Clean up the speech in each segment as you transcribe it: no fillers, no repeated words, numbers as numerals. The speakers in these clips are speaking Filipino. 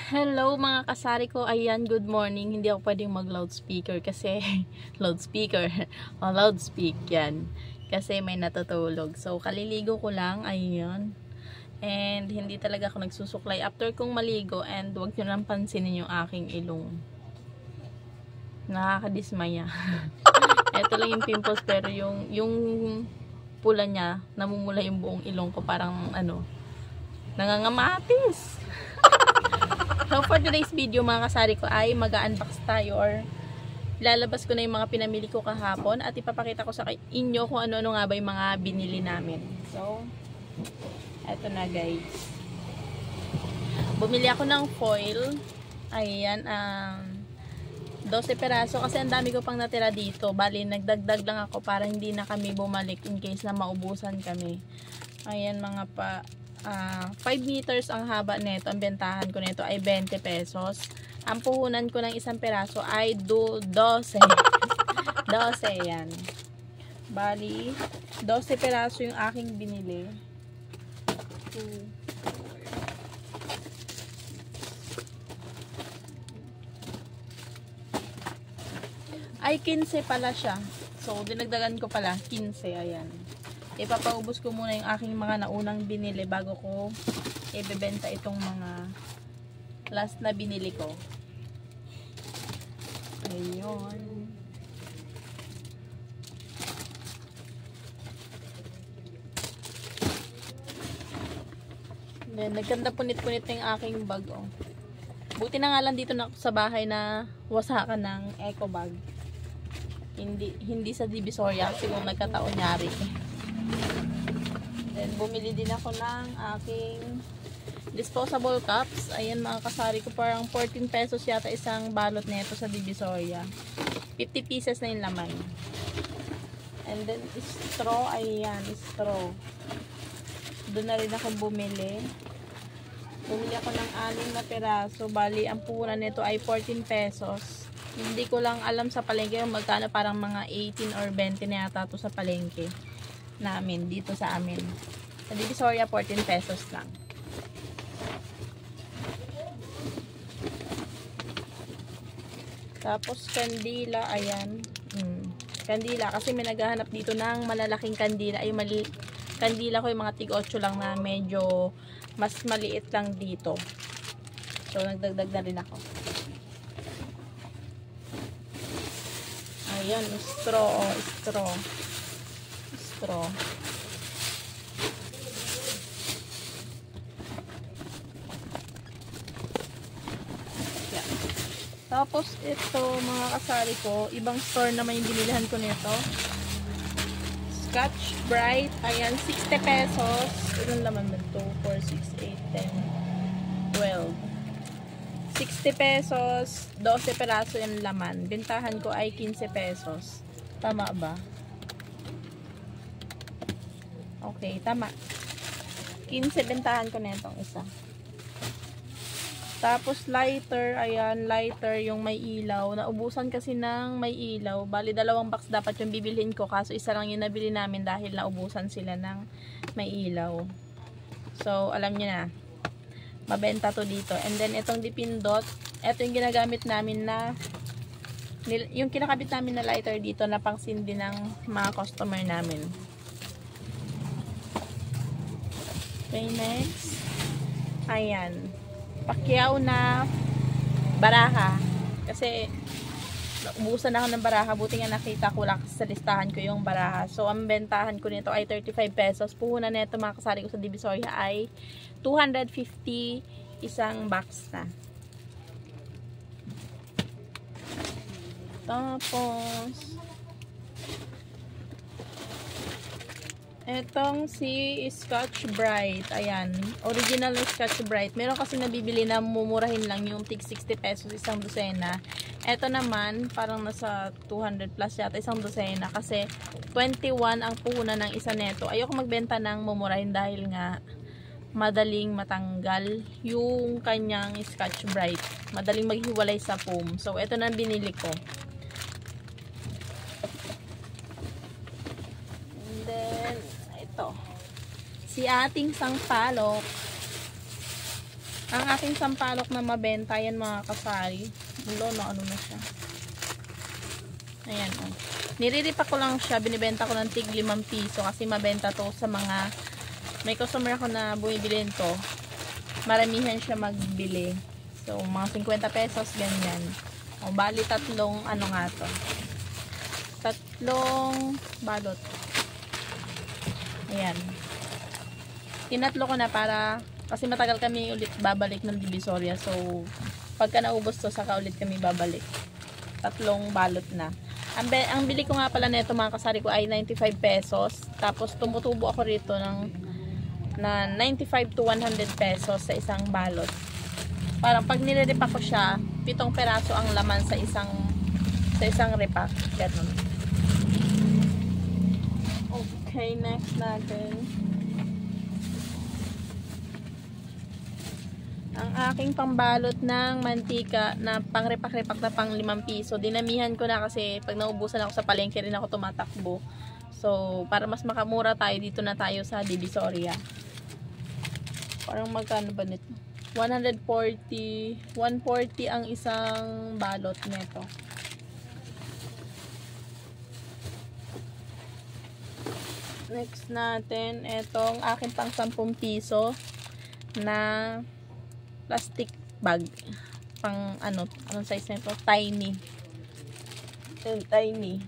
Hello mga kasari ko, ayan, good morning. Hindi ako pwedeng mag loudspeaker kasi loudspeaker o loudspeak yan kasi may natutulog. So kaliligo ko lang, ayun. And hindi talaga ako nagsusuklay after kong maligo, and huwag nyo lang pansinin yung aking ilong. Nakakadismaya. Ito lang yung pimples, pero yung pula niya, namumula yung buong ilong ko, parang nangangamatis. So for today's video mga kasari ko ay mag-unbox tayo, or lalabas ko na yung mga pinamili ko kahapon at ipapakita ko sa inyo kung ano-ano nga ba yung mga binili namin. So, eto na guys. Bumili ako ng foil. Ayan, 12 peraso kasi ang dami ko pang natira dito. Bali, nagdagdag lang ako para hindi na kami bumalik in case na maubusan kami. Ayan, mga 5 meters ang haba nito. Ang bentahan ko nito ay 20 pesos. Ang puhunan ko ng isang peraso ay 12. 12 yan. Bali, 12 peraso yung aking binili. Ay, 15 pala siya. So, dinagdagan ko pala. 15, ayan. Ipapaubos ko muna yung aking mga naunang binili bago ko ibebenta itong mga last na binili ko. Ayun. Then, nagkanda punit-punit na yung aking bag. Oh. Buti na nga lang dito na sa bahay na wasakan ng eco bag. Hindi sa Divisoria kasi kung nagkataon nyari. Then, bumili din ako ng aking disposable cups. Ayan mga kasari ko, parang 14 pesos yata isang balot nito sa Divisoria. 50 pieces na yung laman. And then, straw. Ayan, straw. Doon na rin ako bumili. Bumili ako ng 6 na peraso. Bali, ang puhunan nito ay 14 pesos. Hindi ko lang alam sa palengke yung magkano, parang mga 18 or 20 na yata ito sa palengke namin, dito sa amin. Sa Divisoria, 14 pesos lang. Tapos, kandila, ayan. Kandila, kasi may naghahanap dito ng malalaking kandila. Ay, kandila ko yung mga tig-8 lang na medyo mas maliit lang dito. So, nagdagdag na rin ako. Ayan, straw. Straw. Yeah. Tapos ito mga kasari ko, ibang store naman yung binilihan ko nito. Scotch Brite, ayan, 60 pesos. Ilan laman ba ito? 4, 6, 8, 10, 12. 60 pesos, 12 peraso yung laman. Bentahan ko ay 15 pesos. Tama ba? Okay, tama. 15 bentahan ko na itong isa. Tapos lighter, ayan, lighter yung may ilaw. Naubusan kasi ng may ilaw. Bali, 2 box dapat yung bibilhin ko. Kaso isa lang yung nabili namin dahil naubusan sila ng may ilaw. So, alam nyo na. Mabenta to dito. And then, itong dipindot. Ito yung ginagamit namin na, yung kinakabit namin na lighter dito na pangsindi ng mga customer namin. Okay, next. Ayan. Pakyaw na baraha. Kasi, ubusan ako ng baraha. Buti nga nakita ko lang sa listahan ko yung baraha. So, ang bentahan ko nito ay 35 pesos. Puhunan nito mga kasari ko sa Divisoria ay 250 isang box na. Tapos, etong si Scotch Brite. Ayan. Original na Scotch Brite. Meron kasi nabibili na mumurahin lang yung tig 60 pesos isang dosena. Ito naman, parang nasa 200 plus yata isang dosena. Kasi 21 ang puhunan ng isa neto. Ayoko magbenta ng mumurahin dahil nga madaling matanggal yung kanyang Scotch Brite. Madaling maghiwalay sa foam. So, ito na binili ko. And then, ito. Si ating sampalok. Ang aking sampalok na mabenta, yan mga kasari. Ulo, no, ano na siya. Ayan, oh. Niriripa ko lang siya, binibenta ko ng tig 5 piso kasi mabenta to sa mga, may customer ako na bumibili nito. Maramihan siya magbili. So, mga 50 pesos, ganyan. O, bali tatlong, ano nga to. Tatlong balot. Ayan. Tinatlo ko na para, kasi matagal kami ulit babalik ng Divisoria. So, pagka naubos to, saka ulit kami babalik. Tatlong balot na. Ang bili ko nga pala nito mga kasari ko ay 95 pesos. Tapos, tumutubo ako rito na 95 to 100 pesos sa isang balot. Parang pag niliripa ko siya, 7 peraso ang laman sa isang repack. Ganun. Okay, next natin. Ang aking pambalot ng mantika na pang-repak-repak na pang 5 piso. Dinamihan ko na kasi pag naubusan ako sa palengke rin ako tumatakbo. So, para mas makamura tayo, dito na tayo sa Divisoria. Parang magkano ba nito? 140 ang isang balot nito. Next natin, etong aking pang 10 piso na plastic bag. Pang anong size nito? Tiny. Tiny.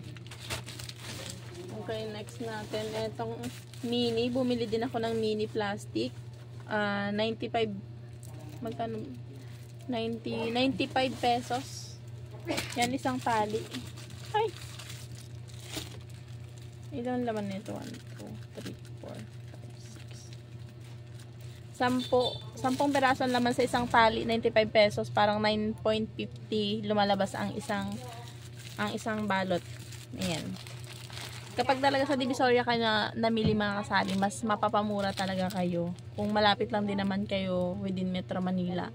Okay, next natin, etong mini. Bumili din ako ng mini plastic. 95 magkano? 95 pesos. Yan, isang tali. Ay! Ilan laman nito? 1, 2, 3, 4, 5, 6. 10 peraso ang laman sa isang tali, 95 pesos. Parang 9.50 lumalabas ang isang balot. Ayan. Kapag talaga sa Divisoria kayo namili mga kasali, mas mapapamura talaga kayo. Kung malapit lang din naman kayo within Metro Manila,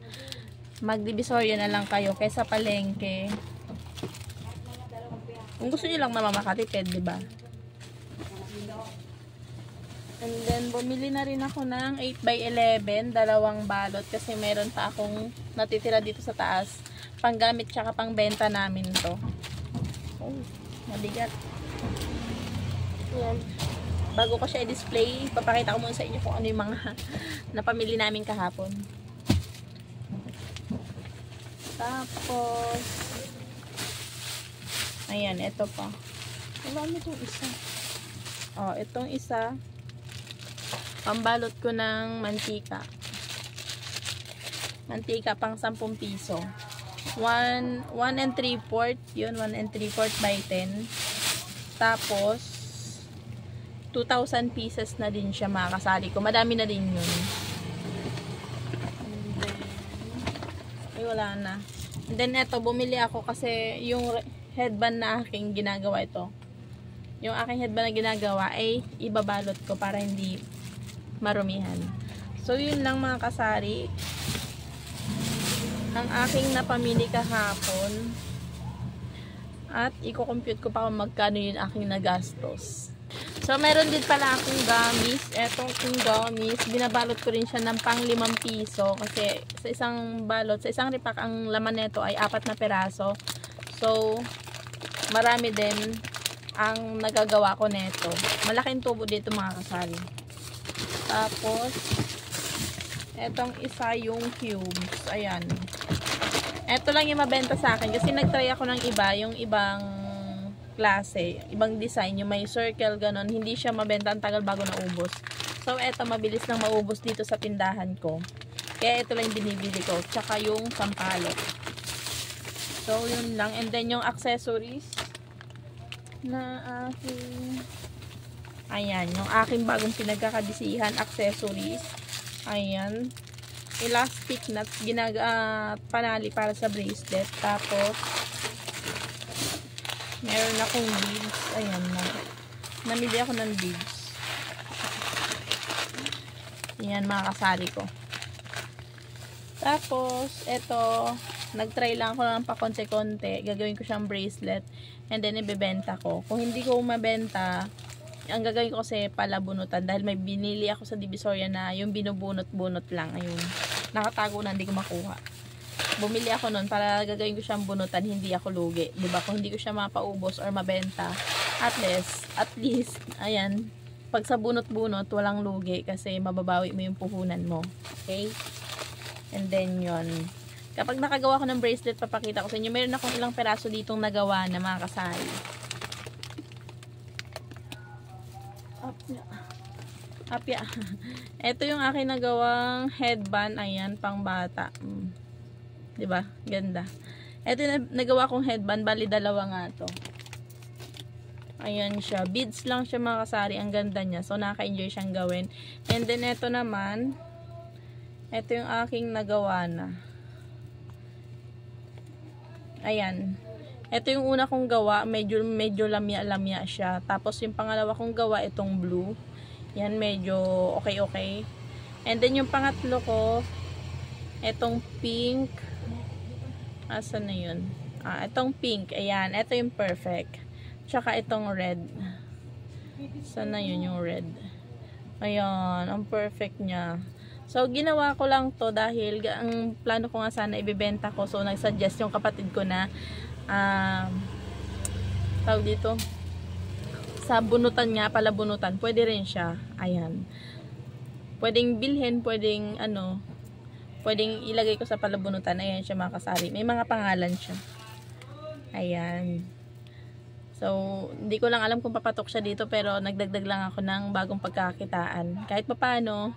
mag-Divisoria na lang kayo kaysa palengke. Kung gusto niyo lang naman makatipid, di ba? And then, bumili na rin ako ng 8x11, dalawang balot kasi meron pa akong natitira dito sa taas. Panggamit tsaka pangbenta namin to. Oh, mabigat. Ayan. Bago ko siya i-display, papakita ko muna sa inyo kung ano yung mga napamili namin kahapon. Tapos, ayan, ito pa. Wala mo itong isa. Oh, itong isa, pambalot ko ng mantika. Mantika pang 10 piso. 1 and 3/4, yun, 1 and 3/4 by 10. Tapos, 2,000 pieces na din siya mga kasali ko. Madami na din yun. And then, ay wala na. And then eto, bumili ako kasi yung headband na aking ginagawa ito. Yung aking headband na ginagawa ay ibabalot ko para hindi marumihan. So yun lang mga kasari. Ang aking napamili kahapon. At i-compute ko pa kung magkano yung aking nagastos. So, meron din pala akong gummies. Etong gummies, binabalot ko rin siya ng pang 5 piso. Kasi sa isang balot, sa isang repack, ang laman nito ay 4 na peraso. So, marami din ang nagagawa ko nito. Malaking tubo dito mga kasali. Tapos, etong isa yung cubes. Ayan. Eto lang yung mabenta sa akin. Kasi nagtry ako ng iba, yung ibang klase, ibang design, yung may circle, ganon, hindi siya mabenta, ang tagal bago naubos. So, eto, mabilis nang maubos dito sa tindahan ko. Kaya ito lang yung binibili ko. Tsaka yung sampalok. So, yun lang. And then, yung accessories na aking, ayan, yung aking bagong pinagkakabisihan, accessories. Ayan. Elastic nuts, panali para sa bracelet. Tapos, meron akong beads. Ayan na. Namili ako ng beads. Ayan, mga kasali ko. Tapos, eto, nagtry lang ako ng pakonte-konte. Gagawin ko siyang bracelet. And then, ibebenta ko. Kung hindi ko mabenta, ang gagawin ko kasi palabunutan. Dahil may binili ako sa Divisoria na yung binubunot-bunot lang. Ayun. nakatago na, hindi ko makuha. Bumili ako nun para gagawin ko siyang bunutan, hindi ako lugi. Diba? Kung hindi ko siya mapaubos or mabenta, at least, ayan, pag sa bunot-bunot, walang lugi kasi mababawi mo yung puhunan mo. Okay? And then, yun. Kapag nakagawa ko ng bracelet, papakita ko sa inyo. Meron akong ilang peraso ditong nagawa na mga kasari. Apya. Ito yung aking nagawang headband. Ayan, pang bata. Diba? Ganda. Ito yung nagawa kong headband. Bali, dalawa nga to. Ayan siya. Beads lang siya mga kasari. Ang ganda niya. So, nakaka-enjoy siyang gawin. And then, ito naman. Ito yung aking nagawa na. Ayan. Ito yung una kong gawa. Medyo lamya-lamya siya. Tapos, yung pangalawa kong gawa, itong blue. Yan, medyo okay. And then, yung pangatlo ko, itong pink. Asan na yun? Itong pink. Ayan. Ito yung perfect. Tsaka itong red. Sana yun yung red. Ayan. Ang perfect niya. So, ginawa ko lang to dahil ang plano ko nga sana ibibenta ko. So, nagsuggest yung kapatid ko na tawag dito, sa bunutan nga, pala bunutan, pwede rin siya. Ayan. Pwedeng bilhin, pwedeng ilagay ko sa palabunutan. Ayan siya mga kasari. May mga pangalan siya. Ayan. So, hindi ko lang alam kung papatok siya dito, pero nagdagdag lang ako ng bagong pagkakitaan. Kahit pa paano,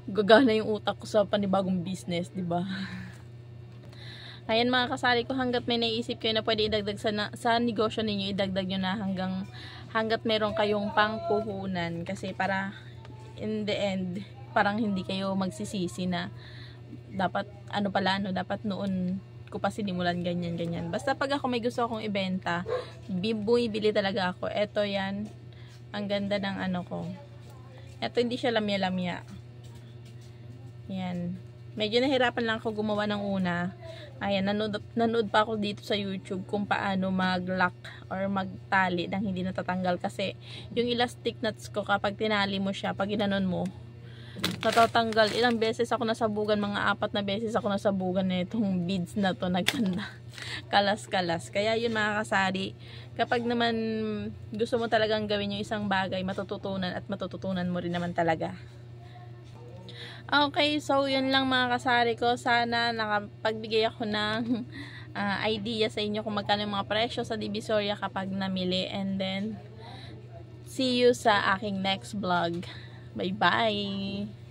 gagana yung utak ko sa panibagong business, diba? Ayan mga kasari ko, hanggat may naisip kayo na pwede idagdag sa negosyo ninyo, idagdag nyo na hanggat meron kayong pangpuhunan. Kasi para in the end, parang hindi kayo magsisisi na dapat, dapat noon ko pa sinimulan ganyan. Basta pag ako may gusto akong ibenta, bibili talaga ako. Eto yan, ang ganda ng ko. Eto hindi siya lamya-lamya. Yan. Medyo nahirapan lang ako gumawa ng una. Ayan, nanood pa ako dito sa YouTube kung paano mag-lock or magtali nang hindi natatanggal. Kasi yung elastic nuts ko, kapag tinali mo siya, pag inanon mo, natatanggal. Ilang beses ako nasabugan, mga 4 na beses ako nasabugan na itong beads na to, nagkanda. Kalas-kalas. Kaya yun mga kasari, kapag naman gusto mo talagang gawin yung isang bagay, matututunan at matututunan mo rin naman talaga. Okay, so yun lang mga kasari ko. Sana nakapagbigay ako ng idea sa inyo kung magkano yung mga presyo sa Divisoria kapag namili. And then, see you sa aking next vlog. Bye-bye!